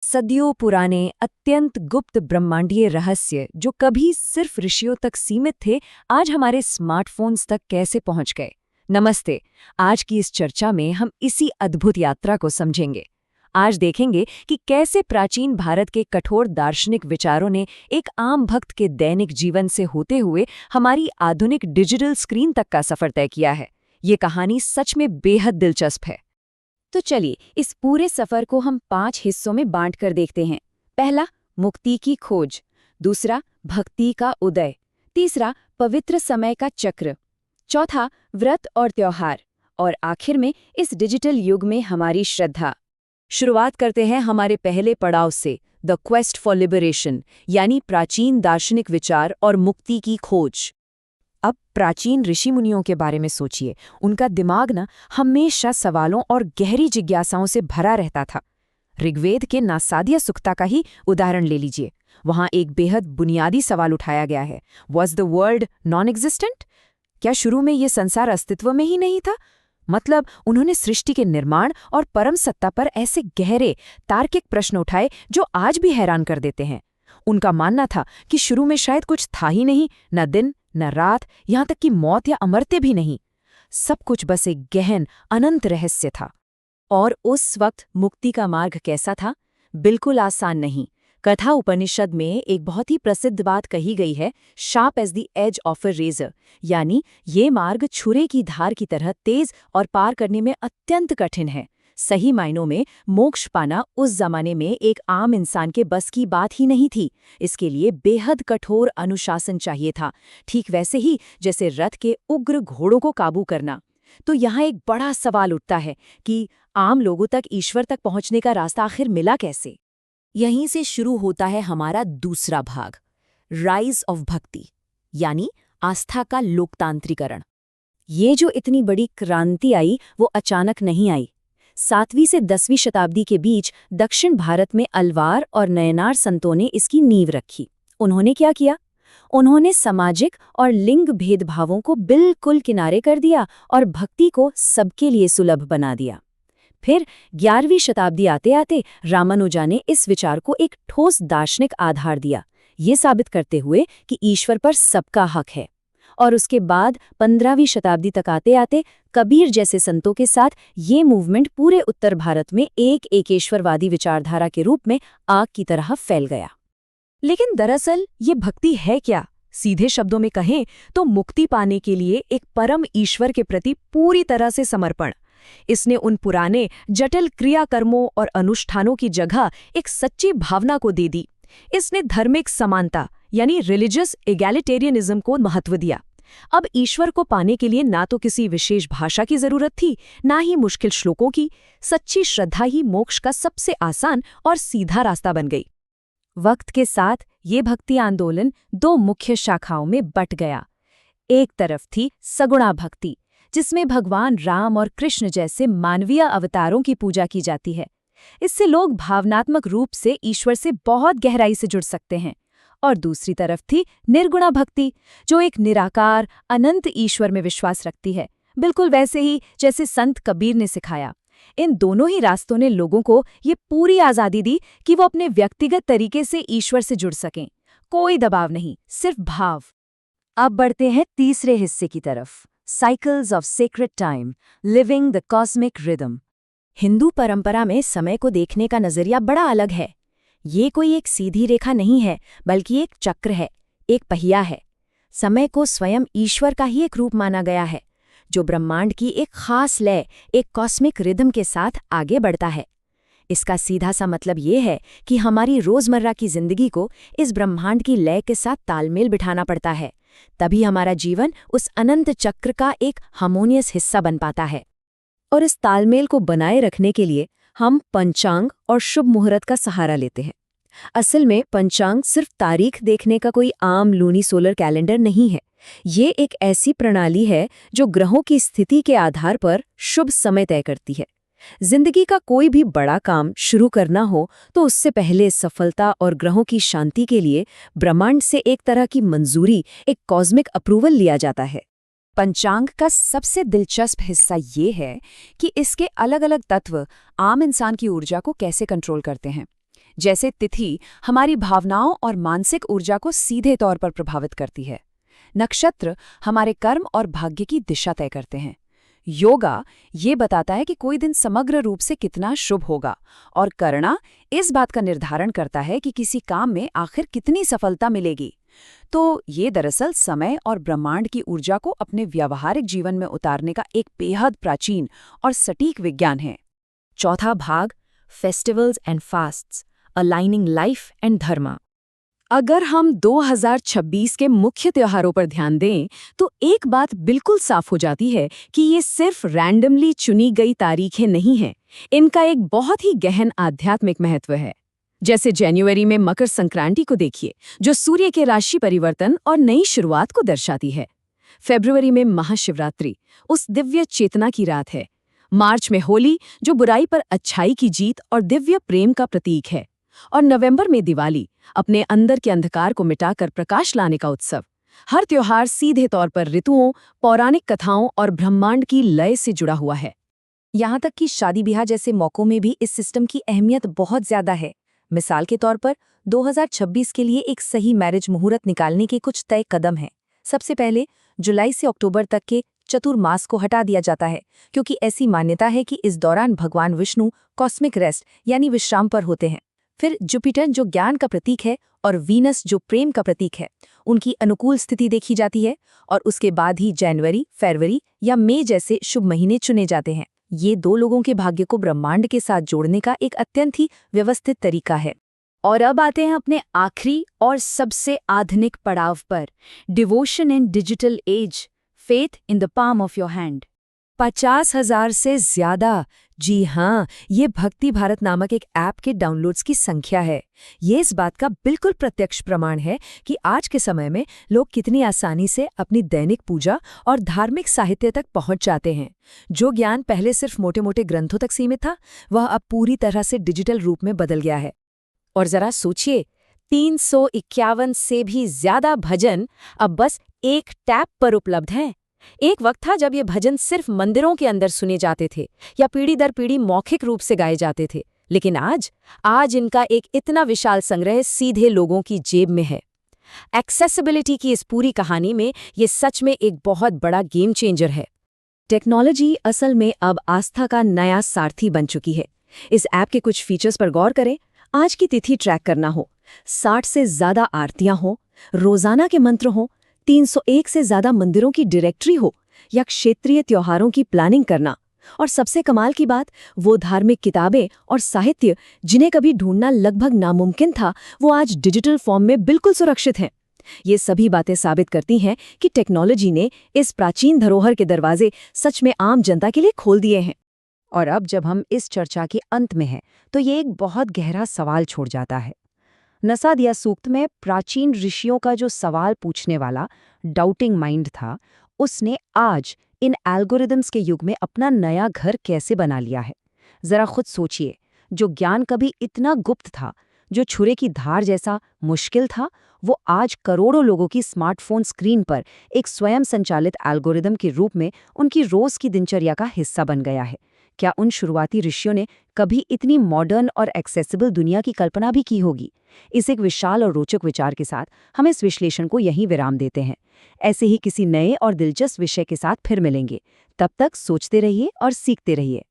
सदियों पुराने अत्यंत गुप्त ब्रह्मांडीय रहस्य जो कभी सिर्फ ऋषियों तक सीमित थे, आज हमारे स्मार्टफोन्स तक कैसे पहुंच गए। नमस्ते। आज की इस चर्चा में हम इसी अद्भुत यात्रा को समझेंगे। आज देखेंगे कि कैसे प्राचीन भारत के कठोर दार्शनिक विचारों ने एक आम भक्त के दैनिक जीवन से होते हुए हमारी आधुनिक डिजिटल स्क्रीन तक का सफर तय किया है। ये कहानी सच में बेहद दिलचस्प है। तो चलिए इस पूरे सफर को हम 5 हिस्सों में बांट कर देखते हैं। पहला, मुक्ति की खोज। दूसरा, भक्ति का उदय। तीसरा, पवित्र समय का चक्र। चौथा, व्रत और त्योहार। और आखिर में इस डिजिटल युग में हमारी श्रद्धा। शुरुआत करते हैं हमारे पहले पड़ाव से, द क्वेस्ट फॉर लिबरेशन, यानी प्राचीन दार्शनिक विचार और मुक्ति की खोज। अब प्राचीन ऋषि मुनियों के बारे में सोचिए। उनका दिमाग हमेशा सवालों और गहरी जिज्ञासाओं से भरा रहता था। ऋग्वेद के नासादिया सुक्ता का ही उदाहरण ले लीजिए। वहां एक बेहद बुनियादी सवाल उठाया गया है, was the world non existent? क्या शुरू में ये संसार अस्तित्व में ही नहीं था? मतलब उन्होंने सृष्टि के निर्माण और परम सत्ता पर ऐसे गहरे तार्किक प्रश्न उठाए जो आज भी हैरान कर देते हैं। उनका मानना था कि शुरू में शायद कुछ था ही नहीं, न दिन न रात, यहां तक कि मौत या अमरते भी नहीं। सब कुछ बस एक गहन अनंत रहस्य था। और उस वक्त मुक्ति का मार्ग कैसा था? बिल्कुल आसान नहीं। कथा उपनिषद में एक बहुत ही प्रसिद्ध बात कही गई है, sharp as the edge of a razor, यानी ये मार्ग छुरे की धार की तरह तेज और पार करने में अत्यंत कठिन है। सही मायनों में मोक्ष पाना उस जमाने में एक आम इंसान के बस की बात ही नहीं थी। इसके लिए बेहद कठोर अनुशासन चाहिए था, ठीक वैसे ही जैसे रथ के उग्र घोड़ों को काबू करना। तो यहाँ एक बड़ा सवाल उठता है कि आम लोगों तक ईश्वर तक पहुँचने का रास्ता आखिर मिला कैसे? यहीं से शुरू होता है हमारा दूसरा भाग, राइज ऑफ भक्ति, यानी आस्था का लोकतांत्रिकरण। ये जो इतनी बड़ी क्रांति आई वो अचानक नहीं आई। 7वीं से 10वीं शताब्दी के बीच दक्षिण भारत में अलवार और नयनार संतों ने इसकी नींव रखी। उन्होंने क्या किया? उन्होंने सामाजिक और लिंग भेदभावों को बिल्कुल किनारे कर दिया और भक्ति को सबके लिए सुलभ बना दिया। फिर 11वीं शताब्दी आते आते रामानुजा ने इस विचार को एक ठोस दार्शनिक आधार दिया, ये साबित करते हुए कि ईश्वर पर सबका हक है। और उसके बाद 15वीं शताब्दी तक आते आते कबीर जैसे संतों के साथ ये मूवमेंट पूरे उत्तर भारत में एक एकेश्वरवादी विचारधारा के रूप में आग की तरह फैल गया। लेकिन दरअसल ये भक्ति है क्या? सीधे शब्दों में कहें तो मुक्ति पाने के लिए एक परम ईश्वर के प्रति पूरी तरह से समर्पण। इसने उन पुराने जटिल क्रियाकर्मों और अनुष्ठानों की जगह एक सच्ची भावना को दे दी। इसने धार्मिक समानता यानी रिलीजियस एगैलिटेरियनिज्म को महत्व दिया। अब ईश्वर को पाने के लिए ना तो किसी विशेष भाषा की जरूरत थी, ना ही मुश्किल श्लोकों की। सच्ची श्रद्धा ही मोक्ष का सबसे आसान और सीधा रास्ता बन गई। वक्त के साथ ये भक्ति आंदोलन 2 मुख्य शाखाओं में बट गया। एक तरफ थी सगुणा भक्ति, जिसमें भगवान राम और कृष्ण जैसे मानवीय अवतारों की पूजा की जाती है। इससे लोग भावनात्मक रूप से ईश्वर से बहुत गहराई से जुड़ सकते हैं। और दूसरी तरफ थी निर्गुणा भक्ति, जो एक निराकार अनंत ईश्वर में विश्वास रखती है, बिल्कुल वैसे ही जैसे संत कबीर ने सिखाया। इन दोनों ही रास्तों ने लोगों को ये पूरी आज़ादी दी कि वो अपने व्यक्तिगत तरीके से ईश्वर से जुड़ सकें। कोई दबाव नहीं, सिर्फ भाव। अब बढ़ते हैं तीसरे हिस्से की तरफ, cycles of sacred time, living the cosmic rhythm. Hindu परंपरा में समय को देखने का नजरिया बड़ा अलग है। ये कोई एक सीधी रेखा नहीं है, बल्कि एक चक्र है, एक पहिया है। समय को स्वयं ईश्वर का ही एक रूप माना गया है, जो ब्रह्मांड की एक खास लय, एक कॉस्मिक रिदम के साथ आगे बढ़ता है। इसका सीधा सा मतलब ये है कि हमारी रोजमर्रा की जिंदगी को इस ब्रह्मांड की लय के साथ तालमेल बिठाना पड़ता है, तभी हमारा जीवन उस अनंत चक्र का एक हार्मोनियस हिस्सा बन पाता है। और इस तालमेल को बनाए रखने के लिए हम पंचांग और शुभ मुहूर्त का सहारा लेते हैं। असल में पंचांग सिर्फ तारीख देखने का कोई आम लूनी सोलर कैलेंडर नहीं है। ये एक ऐसी प्रणाली है जो ग्रहों की स्थिति के आधार पर शुभ समय तय करती है। जिंदगी का कोई भी बड़ा काम शुरू करना हो तो उससे पहले सफलता और ग्रहों की शांति के लिए ब्रह्मांड से एक तरह की मंजूरी, एक कॉस्मिक अप्रूवल लिया जाता है। पंचांग का सबसे दिलचस्प हिस्सा ये है कि इसके अलग अलग तत्व आम इंसान की ऊर्जा को कैसे कंट्रोल करते हैं। जैसे तिथि हमारी भावनाओं और मानसिक ऊर्जा को सीधे तौर पर प्रभावित करती है। नक्षत्र हमारे कर्म और भाग्य की दिशा तय करते हैं। योगा ये बताता है कि कोई दिन समग्र रूप से कितना शुभ होगा, और करना इस बात का निर्धारण करता है कि किसी काम में आखिर कितनी सफलता मिलेगी। तो ये दरअसल समय और ब्रह्मांड की ऊर्जा को अपने व्यावहारिक जीवन में उतारने का एक बेहद प्राचीन और सटीक विज्ञान है। चौथा भाग, festivals and fasts, aligning life and dharma. अगर हम 2026 के मुख्य त्योहारों पर ध्यान दें तो एक बात बिल्कुल साफ हो जाती है कि ये सिर्फ रैंडमली चुनी गई तारीखें नहीं हैं। इनका एक बहुत ही गहन आध्यात्मिक महत्व है। जैसे जनवरी में मकर संक्रांति को देखिए, जो सूर्य के राशि परिवर्तन और नई शुरुआत को दर्शाती है। फरवरी में महाशिवरात्रि उस दिव्य चेतना की रात है। मार्च में होली, जो बुराई पर अच्छाई की जीत और दिव्य प्रेम का प्रतीक है। और नवंबर में दिवाली, अपने अंदर के अंधकार को मिटाकर प्रकाश लाने का उत्सव। हर त्योहार सीधे तौर पर ऋतुओं, पौराणिक कथाओं और ब्रह्मांड की लय से जुड़ा हुआ है। यहाँ तक कि शादी ब्याह जैसे मौक़ों में भी इस सिस्टम की अहमियत बहुत ज्यादा है। मिसाल के तौर पर 2026 के लिए एक सही मैरिज मुहूर्त निकालने के कुछ तय कदम हैं। सबसे पहले जुलाई से अक्टूबर तक के चतुर्मास को हटा दिया जाता है, क्योंकि ऐसी मान्यता है कि इस दौरान भगवान विष्णु कॉस्मिक रेस्ट यानी विश्राम पर होते हैं। फिर जुपिटर, जो ज्ञान का प्रतीक है, और वीनस, जो प्रेम का प्रतीक है, उनकी अनुकूल स्थिति देखी जाती है। और उसके बाद ही जनवरी, फरवरी या मई जैसे शुभ महीने चुने जाते हैं। ये दो लोगों के भाग्य को ब्रह्मांड के साथ जोड़ने का एक अत्यंत ही व्यवस्थित तरीका है। और अब आते हैं अपने आखिरी और सबसे आधुनिक पड़ाव पर, devotion in digital age, faith in the palm of your hand. 50,000 से ज्यादा, जी हाँ, ये भक्ति भारत नामक एक ऐप के डाउनलोड्स की संख्या है। ये इस बात का बिल्कुल प्रत्यक्ष प्रमाण है कि आज के समय में लोग कितनी आसानी से अपनी दैनिक पूजा और धार्मिक साहित्य तक पहुंच जाते हैं। जो ज्ञान पहले सिर्फ मोटे मोटे ग्रंथों तक सीमित था, वह अब पूरी तरह से डिजिटल रूप में बदल गया है। और जरा सोचिए, 351 से भी ज्यादा भजन अब बस एक टैप पर उपलब्ध हैं। एक वक्त था जब ये भजन सिर्फ मंदिरों के अंदर सुने जाते थे या पीढ़ी दर पीढ़ी मौखिक रूप से गाए जाते थे, लेकिन आज इनका एक इतना विशाल संग्रह सीधे लोगों की जेब में है। एक्सेसिबिलिटी की इस पूरी कहानी में ये सच में एक बहुत बड़ा गेम चेंजर है। टेक्नोलॉजी असल में अब आस्था का नया सारथी बन चुकी है। इस ऐप के कुछ फीचर्स पर गौर करें। आज की तिथि ट्रैक करना हो, 60 से ज्यादा आरतियां हो, रोजाना के मंत्र हो, 301 से ज्यादा मंदिरों की डायरेक्टरी हो, या क्षेत्रीय त्योहारों की प्लानिंग करना। और सबसे कमाल की बात, वो धार्मिक किताबें और साहित्य जिन्हें कभी ढूंढना लगभग नामुमकिन था, वो आज डिजिटल फॉर्म में बिल्कुल सुरक्षित हैं। ये सभी बातें साबित करती हैं कि टेक्नोलॉजी ने इस प्राचीन धरोहर के दरवाजे सच में आम जनता के लिए खोल दिए हैं। और अब जब हम इस चर्चा के अंत में हैं, तो ये एक बहुत गहरा सवाल छोड़ जाता है। नसादिया सूक्त में प्राचीन ऋषियों का जो सवाल पूछने वाला डाउटिंग माइंड था, उसने आज इन एल्गोरिदम्स के युग में अपना नया घर कैसे बना लिया है। जरा खुद सोचिए, जो ज्ञान कभी इतना गुप्त था, जो छुरे की धार जैसा मुश्किल था, वो आज करोड़ों लोगों की स्मार्टफोन स्क्रीन पर एक स्वयं संचालित एल्गोरिदम के रूप में उनकी रोज की दिनचर्या का हिस्सा बन गया है। क्या उन शुरुआती ऋषियों ने कभी इतनी मॉडर्न और एक्सेसिबल दुनिया की कल्पना भी की होगी? इस एक विशाल और रोचक विचार के साथ हम इस विश्लेषण को यहीं विराम देते हैं। ऐसे ही किसी नए और दिलचस्प विषय के साथ फिर मिलेंगे। तब तक सोचते रहिए और सीखते रहिए।